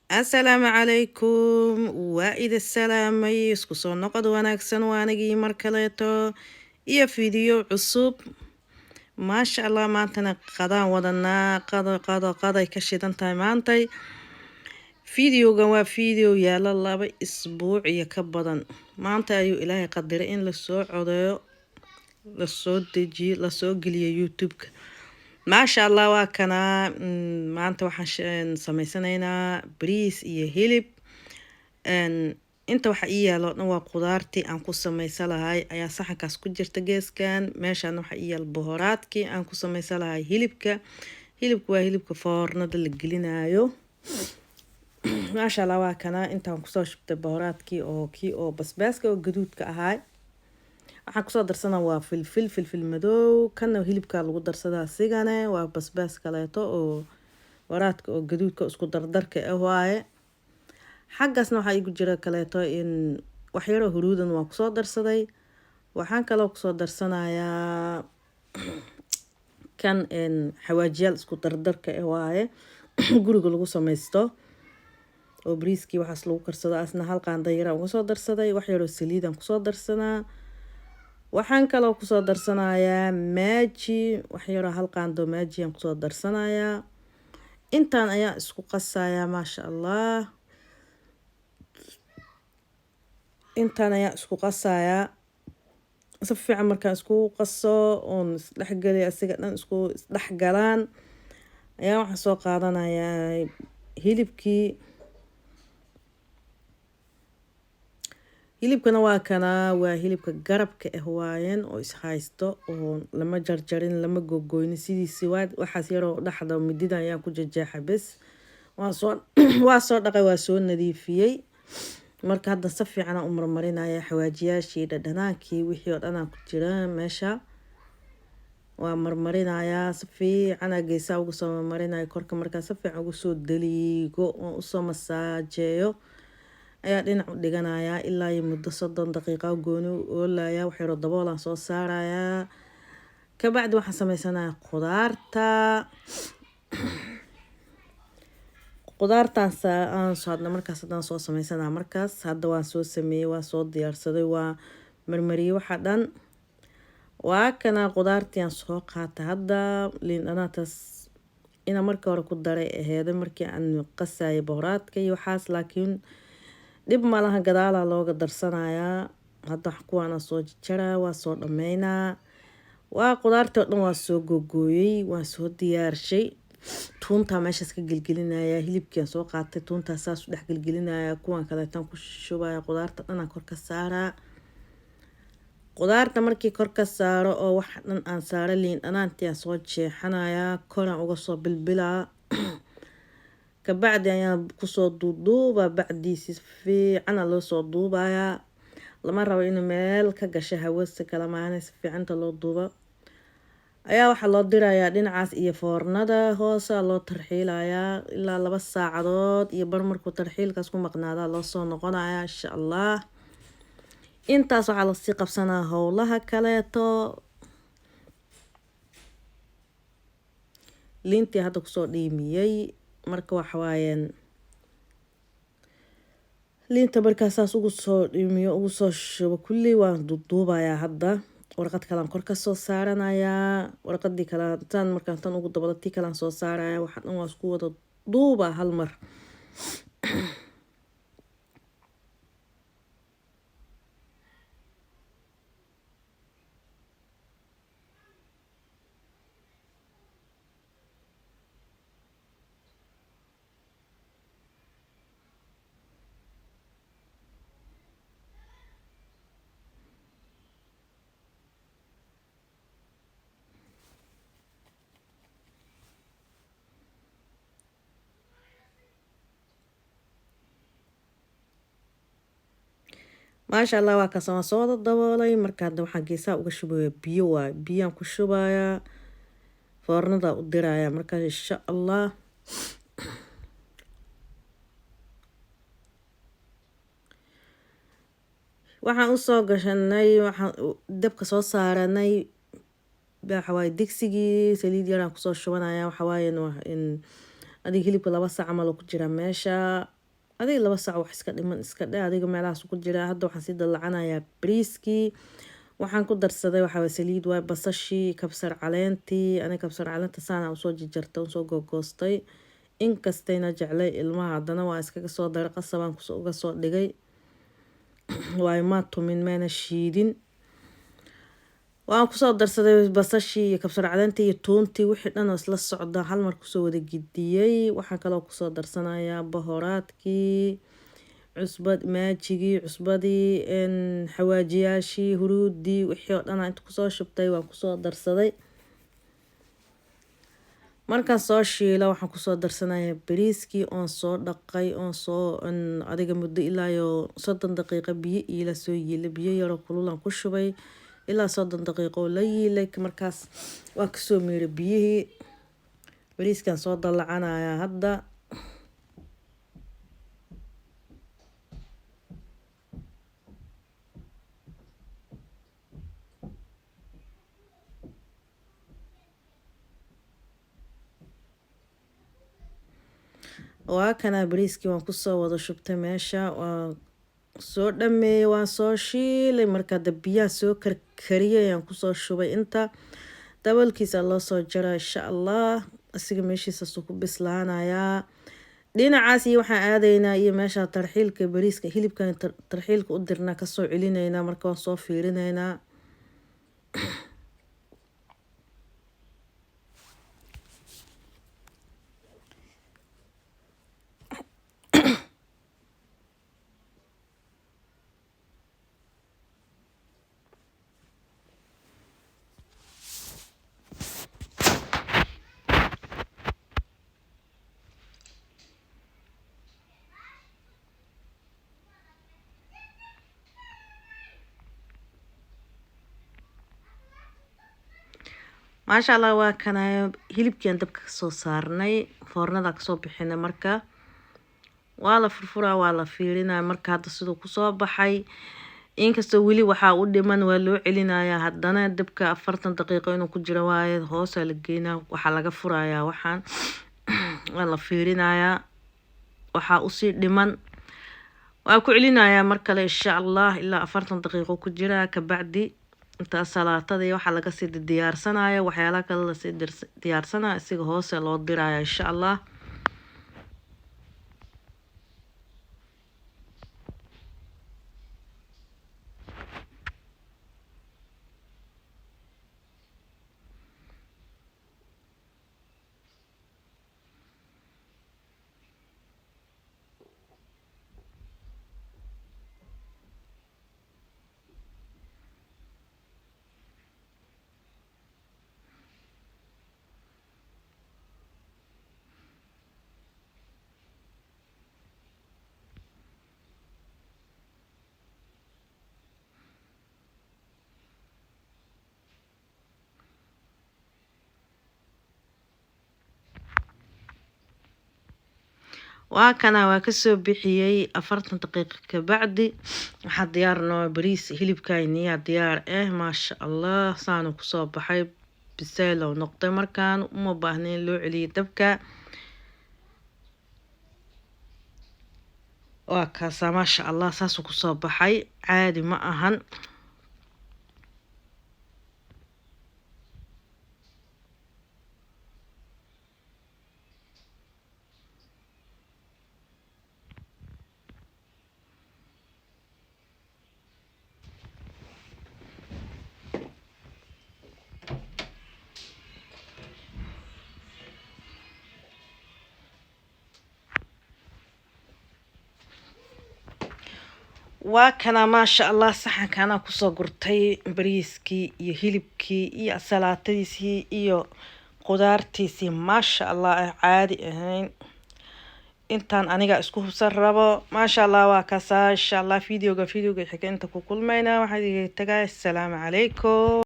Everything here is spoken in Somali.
Assalaamu calaykum waa idin salaamay isku soo noqod wanaagsan waanigii mar kaleeto iyo fiidiyo cusub maasha allah maantana qadaan wadanaa qaday ka shidan tahay maantay fiidiyowgan waa fiidiyow yaala 2 isbuuc iyo ka badan maanta ayuu ilaahay qadiray in lasoo codeeyo lasoo dejiyo lasoo geliyo youtube-ka maasha allah waa kana maanta waxaan sameysanaynaa bariis iyo hilib inta waxa ii yaalo dhan waa qudaartii aan ku sameysan lahay ayaa saxankaas ku jirta geeskan meeshaan waxa ii yaal bohoraadkii aan ku sameysan lahay hilibka waa hilibka foornada la gelinayo maasha allah waa kana intaan kusoo shubtay bohoraadkii oo basbaaska oo gaduudka ahaa waxaan kusoo darsanaa waa filfil madow kana hilibka lagu darsadaa sigane waa basbaas kaleeto oo waraadka oo gaduudka isku dardarka ah waaye xaggaasna waxaa igu jira kaleeto in wax yar oo huruudan waa kusoo darsaday waxaan kaloo kusoo darsanayaa kan xawaajiyaal isku dardarka ah waaye guriga lagu sameysto oo bariiskii waxaas lagu karsado asna hal qaando yar aan uga soo darsaday wax yar oo saliid aan kusoo darsanaa waxaan kaloo kusoo darsanayaa maaji wax yar oo hal qaando maaji aan kusoo darsanayaa intaan ayaa isku qasayaa maasha allah intaan ayaa isku qasayaa si fiican markaan isku qaso oon isdhexgeliyo asiga dhan isku isdhexgalaan ayaa waxaan soo qaadanayaa hilibkana waa kana waa hilibka garabka ah waayeen oo is haysto oo lama jarjarin lama gogoynin sidiisi waxaas yaroo dhaxda midida ayaan ku jajeexa bes waa soo dhaqay waa soo nadiifiyey marka hadda si fiican aan u marmarinaya xawaajiyaashii dhadhanaankii wixii oo dhan ku jira meesha waa marmarinayaa si fiican geesaha ugu soo marmarinaya korka markaa si fiican ugu soo daliigo oo usoo masaajeeyo ayaa dhinac u dhiganayaa ilaa iyo muddo 30 daqiiqo gooni u oolaya wax yar oo daboolan soo saarayaa kabacdi waxaan sameysanayaa qudaartaas aan soo hadna markaas hadaan soo sameysanaa markaas hadda waan soo sameeyay waa soo diyaarsaday waa marmariyay waxa dhan waa kana qudaartii aan soo qaatay hadda liin dhanaantaas ina markii hore ku daray aheyd markii aan qasayay bohoraadka iyo waxaas laakiin dib ma laha gadaala looga darsanayaa hadda kuwaana soo jaraa waa soo dhameynaa waa qudaartii oo dhan waa soo gogooyay waa soo diyaarshay tuunta meeshaas ka gelgelinaya hilibkiin soo qaatay tuunta saas u dhex gelgelinaya kuwan kale tan ku shubaya qudaarta dhan aan kor ka saaraa qudaarta markii kor ka saaro oo wax dhan aan saaro liin dhanaantii aan soo jeexanayaa koraan uga soo bilbilaa kabacdi ayaan kusoo duuduubaa bacdiisi fiican loo soo duubayaa lama rabo inuu meel ka gasho hawada kala maana si fiican loo duubo ayaa waxa loo dirayaa dhinacaas iyo foornada hoose loo tarxiilayaa ilaa 2 saacadood iyo bar markuu tarxiilkaas ku maqnaada loo soo noqonayaa insha allah intaas waxa la sii qabsanaa howlaha kaleeto liintii hadda kusoo dhiimiyay marka waxa waayeen liinta markaasaas ugu soo dhiimiyo ugu soo shubo kulli waan duuduubayaa hadda warqad kale aan kor ka soo saaranayaa warqadii kale tan markaan tan ugu dabalatii kale aan soo saarayaa waxa dhan waa isku wada duuba hal mar maasha allah waa kaas waan soo wada daboolay marka hadda waxaan geesaha uga shubayaa biyo waa biyaan ku shubayaa foornada u dirayaa marka insha allah waxaan u soo gashanay waxaan dabka soo saaranay waxa waaye digsigii saliid yar aan kusoo shubanayaa waxa waaye in adiga hilibka 2 saac camal ku jira meesha adiga 2 saac wax iska dhiman iska dhe adiga meelahaas ku jira. Hadda waxaan sii dalacanayaa bariiskii. waxaan ku darsaday waxa saliid waay basashii kabsar caleentii ani kabsar caleenta saana u soo jarjartay u soo gogoostay inkastayna jeclay ilmaha haddana waa iskaga soo daray qasabaan uga soo dhigay waay ma tumin meena shiidin waan ku soo darsaday basashii iyo kabsar caleentii iyo toontii wixii dhan oo isla socda hal mar ku soo wada gidiyay waxaan kaloo ku soo darsanayaa bahoraadkii cusbad maajigii cusbadii xawaajiyaashii huruudii wixii oo dhan inta ku soo shubtay waan ku soo darsaday markaan soo shiilo waxaan ku soo darsanayaa bariiskii oon soo dhaqay oon soo adiga muddo ilaa iyo 30 daqiiqo biyo ila soo yiilay biyo yar oo kulul aan ku shubay ilaa 30 daqiiqo la yiilay markaas waan ka soo miiray biyihii bariiskan soo dalacanayaa hadda waa kana bariiskii waan ku soo wada shubtay meesha waan soo dhameeyay waan soo shiilay marka biyaha soo karkariyay aan ku soo shubay inta dabalkiisa loo soo jaray insha Allah asiga meeshiisa soo ku bislaanayaa dhinacaas iyo waxaan aadaynaa iyo meesha tarxiilka bariiska hilibkan tarxiilka u dirnaa ka soo celinaynaa marka waan soo fiirinaynaa ما شاء الله waa kana hilibkii dabka ka soo saarnay foornada ka soo bixinay marka waa la furfuraa waa la fiirinaa marka hadda sidoo ku soo baxay inkastoo wili waxa u dhiman waa loo celinayaa haddana dabka 40 daqiiqo inuu ku jiro waaye hoos la geynaa waxa laga furayaa waxaan waa la fiirinayaa waxa u sii dhiman waa ku celinayaa marka insha Allah ilaa 40 daqiiqo ku jira ka bacdi inta salaatada waxa laga sii diyaarsanayo waxyaalaha kale la sii diyaarsanayo isiga hoos loo diraayo insha Allah waa kana waa ka soo bixiyay 40 daqiiqo ka bacdi waxa diyaarno bariis hilibkayniya diyaar ma sha Allah saanu ku soo baxay bisaylo noqday markaan uma baahnayn loo celiyo dabka waa ka ma sha Allah saasu ku soo baxay caadi ma ahan waa kana ma sha Allah saxankaana ku soo gurtay bariiskii iyo hilibkii iyo salaatadiisii iyo qudaartiisii ma sha Allah caadi ahayn intaan aniga isku hubsan rabo ma sha Allah waa ka saa insha Allah videoga xigeenka ku kulmayna waxaan idin tagay assalaamu calaykum